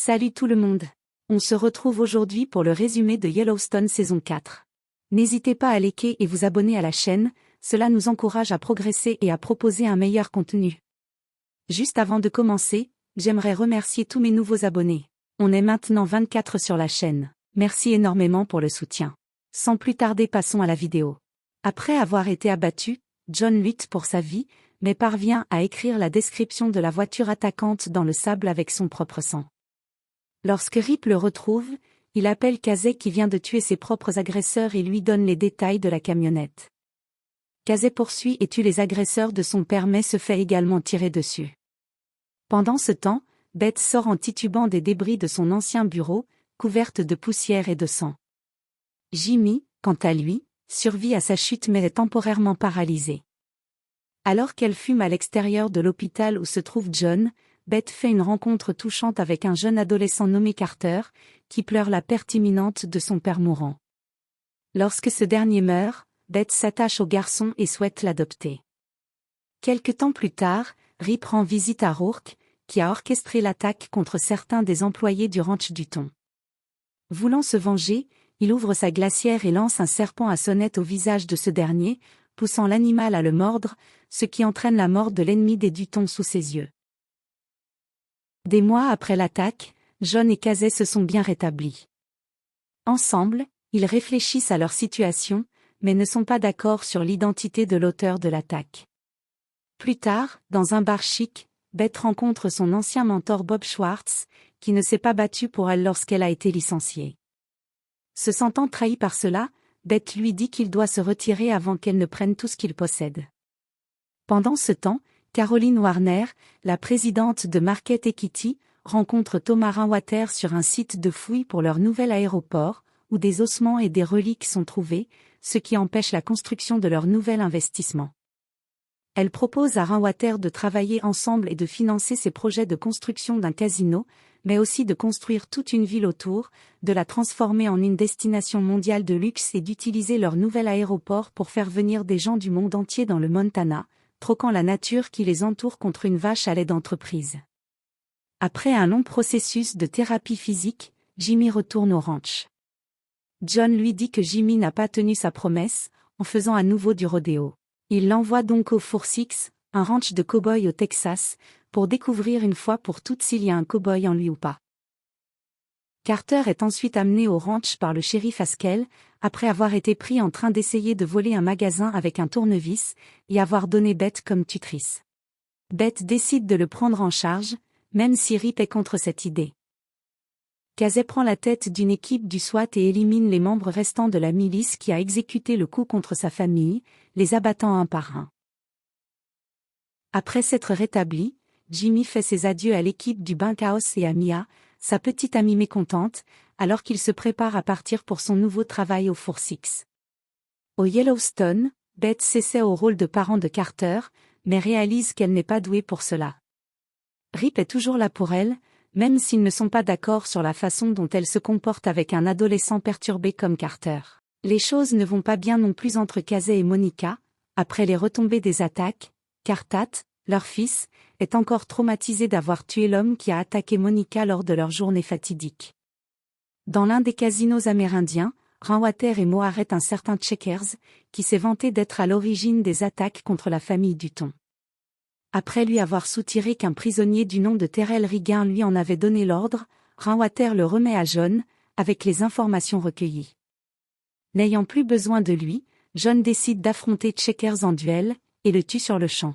Salut tout le monde. On se retrouve aujourd'hui pour le résumé de Yellowstone saison 4. N'hésitez pas à liker et vous abonner à la chaîne, cela nous encourage à progresser et à proposer un meilleur contenu. Juste avant de commencer, j'aimerais remercier tous mes nouveaux abonnés. On est maintenant 24 sur la chaîne. Merci énormément pour le soutien. Sans plus tarder, passons à la vidéo. Après avoir été abattu, Jon lutte pour sa vie, mais parvient à écrire la description de la voiture attaquante dans le sable avec son propre sang. Lorsque Rip le retrouve, il appelle Casey qui vient de tuer ses propres agresseurs et lui donne les détails de la camionnette. Casey poursuit et tue les agresseurs de son père mais se fait également tirer dessus. Pendant ce temps, Beth sort en titubant des débris de son ancien bureau, couverte de poussière et de sang. Jimmy, quant à lui, survit à sa chute mais est temporairement paralysé. Alors qu'elle fume à l'extérieur de l'hôpital où se trouve Jon, Beth fait une rencontre touchante avec un jeune adolescent nommé Carter, qui pleure la perte imminente de son père mourant. Lorsque ce dernier meurt, Beth s'attache au garçon et souhaite l'adopter. Quelque temps plus tard, Rip rend visite à Rourke, qui a orchestré l'attaque contre certains des employés du ranch du thon. Voulant se venger, il ouvre sa glacière et lance un serpent à sonnette au visage de ce dernier, poussant l'animal à le mordre, ce qui entraîne la mort de l'ennemi des Dutton sous ses yeux. Des mois après l'attaque, Jon et Casey se sont bien rétablis. Ensemble, ils réfléchissent à leur situation, mais ne sont pas d'accord sur l'identité de l'auteur de l'attaque. Plus tard, dans un bar chic, Beth rencontre son ancien mentor Bob Schwartz, qui ne s'est pas battu pour elle lorsqu'elle a été licenciée. Se sentant trahi par cela, Beth lui dit qu'il doit se retirer avant qu'elle ne prenne tout ce qu'il possède. Pendant ce temps, Caroline Warner, la présidente de Market Equity, rencontre Thomas Rainwater sur un site de fouilles pour leur nouvel aéroport, où des ossements et des reliques sont trouvés, ce qui empêche la construction de leur nouvel investissement. Elle propose à Rainwater de travailler ensemble et de financer ses projets de construction d'un casino, mais aussi de construire toute une ville autour, de la transformer en une destination mondiale de luxe et d'utiliser leur nouvel aéroport pour faire venir des gens du monde entier dans le Montana, troquant la nature qui les entoure contre une vache à lait d'entreprise. Après un long processus de thérapie physique, Jimmy retourne au ranch. Jon lui dit que Jimmy n'a pas tenu sa promesse, en faisant à nouveau du rodéo. Il l'envoie donc au Four Six, un ranch de cow-boys au Texas, pour découvrir une fois pour toutes s'il y a un cow-boy en lui ou pas. Carter est ensuite amené au ranch par le shérif Haskell, après avoir été pris en train d'essayer de voler un magasin avec un tournevis, et avoir donné Beth comme tutrice. Beth décide de le prendre en charge, même si Rip est contre cette idée. Casey prend la tête d'une équipe du SWAT et élimine les membres restants de la milice qui a exécuté le coup contre sa famille, les abattant un par un. Après s'être rétabli, Jimmy fait ses adieux à l'équipe du bunkhouse et à Mia, sa petite amie mécontente, alors qu'il se prépare à partir pour son nouveau travail au Four Six. Au Yellowstone, Beth s'essaie au rôle de parent de Carter, mais réalise qu'elle n'est pas douée pour cela. Rip est toujours là pour elle, même s'ils ne sont pas d'accord sur la façon dont elle se comporte avec un adolescent perturbé comme Carter. Les choses ne vont pas bien non plus entre Casey et Monica, après les retombées des attaques. Cartat, leur fils, est encore traumatisé d'avoir tué l'homme qui a attaqué Monica lors de leur journée fatidique. Dans l'un des casinos amérindiens, Rainwater et Mo arrêtent un certain Checkers, qui s'est vanté d'être à l'origine des attaques contre la famille Dutton. Après lui avoir soutiré qu'un prisonnier du nom de Terrell Riggin lui en avait donné l'ordre, Rainwater le remet à Jon, avec les informations recueillies. N'ayant plus besoin de lui, Jon décide d'affronter Checkers en duel, et le tue sur le champ.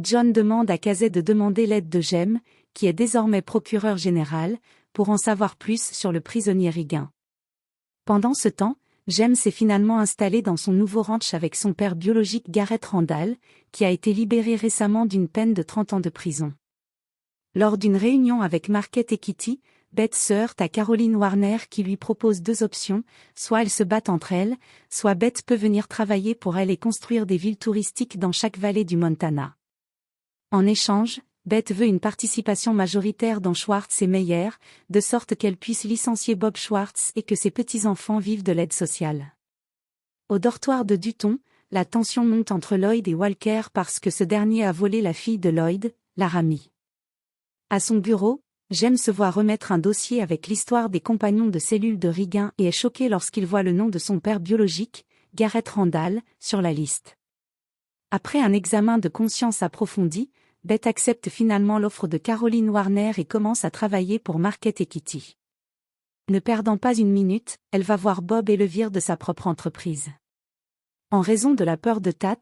Jon demande à Casey de demander l'aide de Jem, qui est désormais procureur général, pour en savoir plus sur le prisonnier Riggin. Pendant ce temps, Jem s'est finalement installé dans son nouveau ranch avec son père biologique Garrett Randall, qui a été libéré récemment d'une peine de 30 ans de prison. Lors d'une réunion avec Market Equity, Beth se heurte à Caroline Warner qui lui propose deux options, soit elles se battent entre elles, soit Beth peut venir travailler pour elle et construire des villes touristiques dans chaque vallée du Montana. En échange, Beth veut une participation majoritaire dans Schwartz et Meyer, de sorte qu'elle puisse licencier Bob Schwartz et que ses petits-enfants vivent de l'aide sociale. Au dortoir de Dutton, la tension monte entre Lloyd et Walker parce que ce dernier a volé la fille de Lloyd, Laramie. À son bureau, Jem se voit remettre un dossier avec l'histoire des compagnons de cellule de Regan et est choqué lorsqu'il voit le nom de son père biologique, Garrett Randall, sur la liste. Après un examen de conscience approfondi, Beth accepte finalement l'offre de Caroline Warner et commence à travailler pour Market Equity. Ne perdant pas une minute, elle va voir Bob et le vire de sa propre entreprise. En raison de la peur de Tat,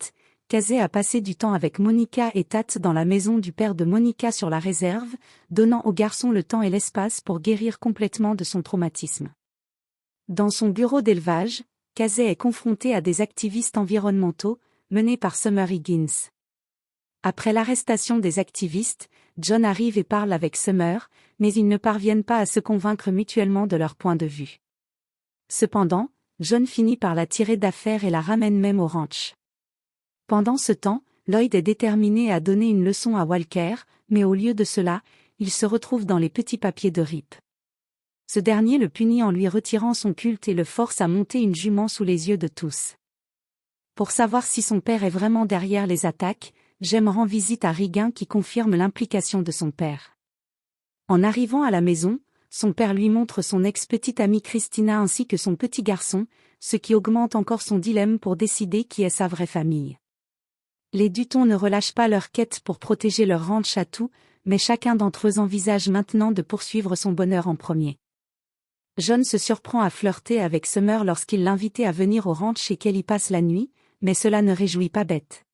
Casey a passé du temps avec Monica et Tat dans la maison du père de Monica sur la réserve, donnant au garçon le temps et l'espace pour guérir complètement de son traumatisme. Dans son bureau d'élevage, Casey est confronté à des activistes environnementaux, menés par Summer Higgins. Après l'arrestation des activistes, John arrive et parle avec Summer, mais ils ne parviennent pas à se convaincre mutuellement de leur point de vue. Cependant, John finit par la tirer d'affaire et la ramène même au ranch. Pendant ce temps, Lloyd est déterminé à donner une leçon à Walker, mais au lieu de cela, il se retrouve dans les petits papiers de Rip. Ce dernier le punit en lui retirant son culte et le force à monter une jument sous les yeux de tous. Pour savoir si son père est vraiment derrière les attaques, Jem rend visite à Regan qui confirme l'implication de son père. En arrivant à la maison, son père lui montre son ex-petite amie Christina ainsi que son petit garçon, ce qui augmente encore son dilemme pour décider qui est sa vraie famille. Les Dutton ne relâchent pas leur quête pour protéger leur ranch à tout, mais chacun d'entre eux envisage maintenant de poursuivre son bonheur en premier. John se surprend à flirter avec Summer lorsqu'il l'invitait à venir au ranch et qu'elle y passe la nuit, mais cela ne réjouit pas Beth.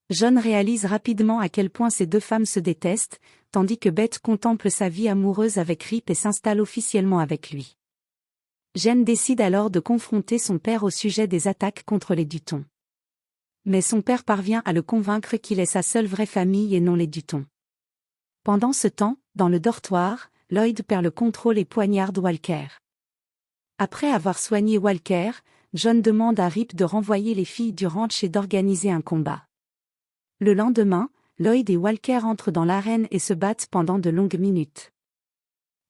John réalise rapidement à quel point ces deux femmes se détestent, tandis que Beth contemple sa vie amoureuse avec Rip et s'installe officiellement avec lui. Jen décide alors de confronter son père au sujet des attaques contre les Dutton. Mais son père parvient à le convaincre qu'il est sa seule vraie famille et non les Dutton. Pendant ce temps, dans le dortoir, Lloyd perd le contrôle et poignarde Walker. Après avoir soigné Walker, John demande à Rip de renvoyer les filles du ranch et d'organiser un combat. Le lendemain, Lloyd et Walker entrent dans l'arène et se battent pendant de longues minutes.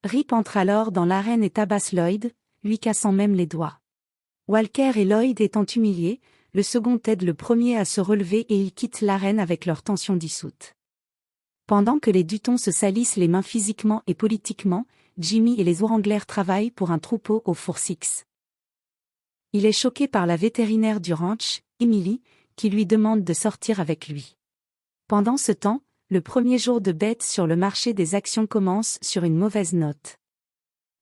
Rip entre alors dans l'arène et tabasse Lloyd, lui cassant même les doigts. Walker et Lloyd étant humiliés, le second aide le premier à se relever et ils quittent l'arène avec leur tension dissoute. Pendant que les Dutton se salissent les mains physiquement et politiquement, Jimmy et les Wrangler travaillent pour un troupeau au Four Six. Il est choqué par la vétérinaire du ranch, Emily, qui lui demande de sortir avec lui. Pendant ce temps, le premier jour de Beth sur le marché des actions commence sur une mauvaise note.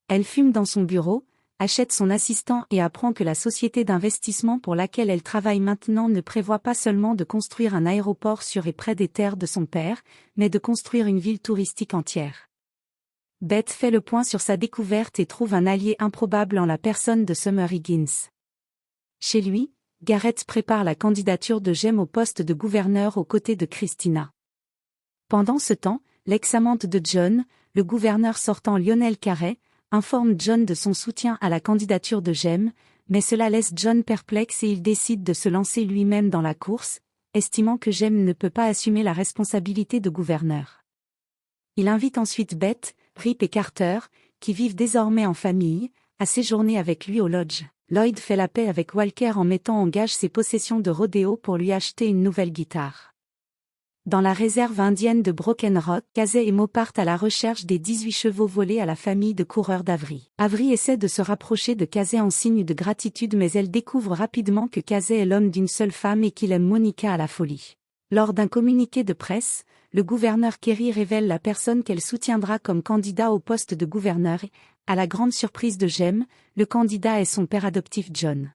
Elle fume dans son bureau, achète son assistant et apprend que la société d'investissement pour laquelle elle travaille maintenant ne prévoit pas seulement de construire un aéroport sur et près des terres de son père, mais de construire une ville touristique entière. Beth fait le point sur sa découverte et trouve un allié improbable en la personne de Summer Higgins. Chez lui, Garrett prépare la candidature de Jem au poste de gouverneur aux côtés de Christina. Pendant ce temps, l'ex-amante de John, le gouverneur sortant Lionel Carey, informe John de son soutien à la candidature de Jem, mais cela laisse John perplexe et il décide de se lancer lui-même dans la course, estimant que Jem ne peut pas assumer la responsabilité de gouverneur. Il invite ensuite Beth, Rip et Carter, qui vivent désormais en famille, à séjourner avec lui au lodge. Lloyd fait la paix avec Walker en mettant en gage ses possessions de rodéo pour lui acheter une nouvelle guitare. Dans la réserve indienne de Broken Rock, Casey et Mo partent à la recherche des 18 chevaux volés à la famille de coureurs d'Avery. Avery essaie de se rapprocher de Casey en signe de gratitude mais elle découvre rapidement que Casey est l'homme d'une seule femme et qu'il aime Monica à la folie. Lors d'un communiqué de presse, le gouverneur Kerry révèle la personne qu'elle soutiendra comme candidat au poste de gouverneur et, à la grande surprise de Jem, le candidat est son père adoptif John.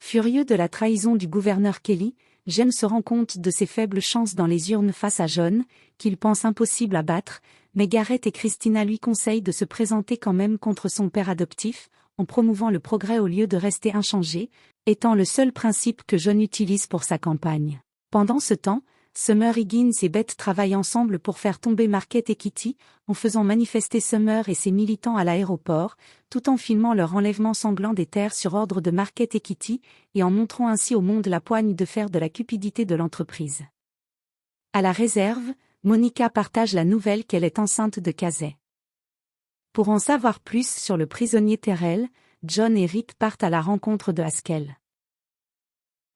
Furieux de la trahison du gouverneur Kelly, Jem se rend compte de ses faibles chances dans les urnes face à John, qu'il pense impossible à battre, mais Garrett et Christina lui conseillent de se présenter quand même contre son père adoptif, en promouvant le progrès au lieu de rester inchangé, étant le seul principe que John utilise pour sa campagne. Pendant ce temps, Summer Higgins et Beth travaillent ensemble pour faire tomber Market Equity, en faisant manifester Summer et ses militants à l'aéroport, tout en filmant leur enlèvement sanglant des terres sur ordre de Market Equity, et en montrant ainsi au monde la poigne de fer de la cupidité de l'entreprise. À la réserve, Monica partage la nouvelle qu'elle est enceinte de Casey. Pour en savoir plus sur le prisonnier Terrell, John et Rip partent à la rencontre de Haskell.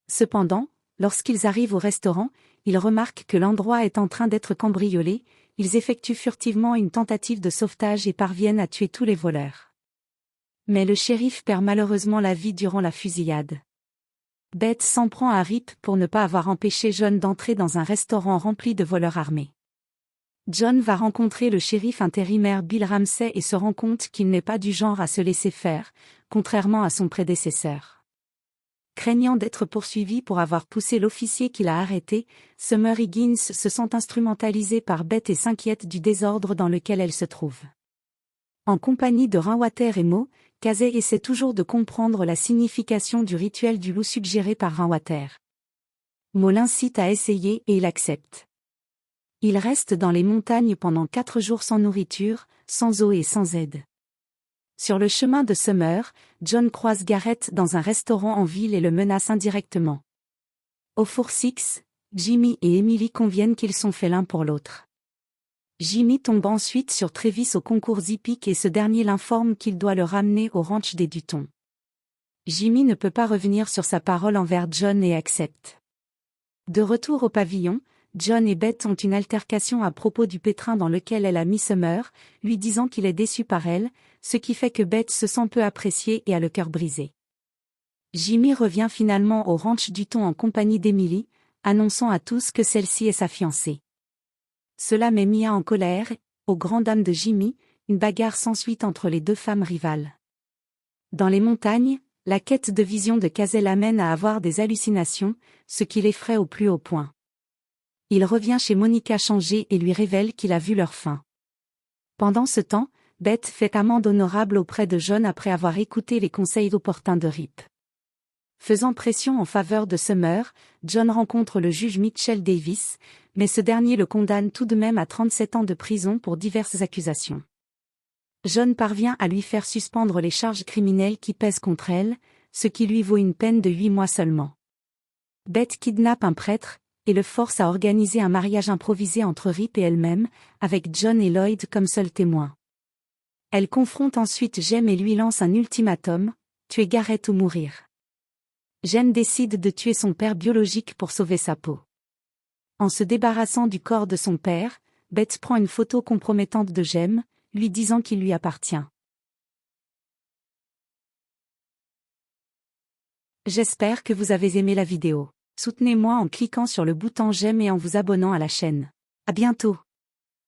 Cependant, lorsqu'ils arrivent au restaurant, ils remarquent que l'endroit est en train d'être cambriolé, ils effectuent furtivement une tentative de sauvetage et parviennent à tuer tous les voleurs. Mais le shérif perd malheureusement la vie durant la fusillade. Beth s'en prend à Rip pour ne pas avoir empêché John d'entrer dans un restaurant rempli de voleurs armés. John va rencontrer le shérif intérimaire Bill Ramsey et se rend compte qu'il n'est pas du genre à se laisser faire, contrairement à son prédécesseur. Craignant d'être poursuivi pour avoir poussé l'officier qui l'a arrêté, Summer Higgins se sent instrumentalisée par Beth et s'inquiète du désordre dans lequel elle se trouve. En compagnie de Rainwater et Mo, Casey essaie toujours de comprendre la signification du rituel du loup suggéré par Rainwater. Mo l'incite à essayer et il accepte. Il reste dans les montagnes pendant 4 jours sans nourriture, sans eau et sans aide. Sur le chemin de Summer, John croise Garrett dans un restaurant en ville et le menace indirectement. Au Four Six, Jimmy et Emily conviennent qu'ils sont faits l'un pour l'autre. Jimmy tombe ensuite sur Travis au concours hippique et ce dernier l'informe qu'il doit le ramener au ranch des Dutton. Jimmy ne peut pas revenir sur sa parole envers John et accepte. De retour au pavillon, John et Beth ont une altercation à propos du pétrin dans lequel elle a mis Summer, lui disant qu'il est déçu par elle, ce qui fait que Beth se sent peu appréciée et a le cœur brisé. Jimmy revient finalement au ranch Dutton en compagnie d'Emily, annonçant à tous que celle-ci est sa fiancée. Cela met Mia en colère, aux grandes dames de Jimmy, une bagarre s'ensuit entre les deux femmes rivales. Dans les montagnes, la quête de vision de Casey l'amène à avoir des hallucinations, ce qui l'effraie au plus haut point. Il revient chez Monica changée et lui révèle qu'il a vu leur fin. Pendant ce temps, Beth fait amende honorable auprès de John après avoir écouté les conseils opportuns de Rip. Faisant pression en faveur de Summer, John rencontre le juge Mitchell Davis, mais ce dernier le condamne tout de même à 37 ans de prison pour diverses accusations. John parvient à lui faire suspendre les charges criminelles qui pèsent contre elle, ce qui lui vaut une peine de 8 mois seulement. Beth kidnappe un prêtre, et le force à organiser un mariage improvisé entre Rip et elle-même, avec John et Lloyd comme seuls témoins. Elle confronte ensuite Jem et lui lance un ultimatum, tuer Garrett ou mourir. Jem décide de tuer son père biologique pour sauver sa peau. En se débarrassant du corps de son père, Beth prend une photo compromettante de Jem, lui disant qu'il lui appartient. J'espère que vous avez aimé la vidéo. Soutenez-moi en cliquant sur le bouton j'aime et en vous abonnant à la chaîne. À bientôt.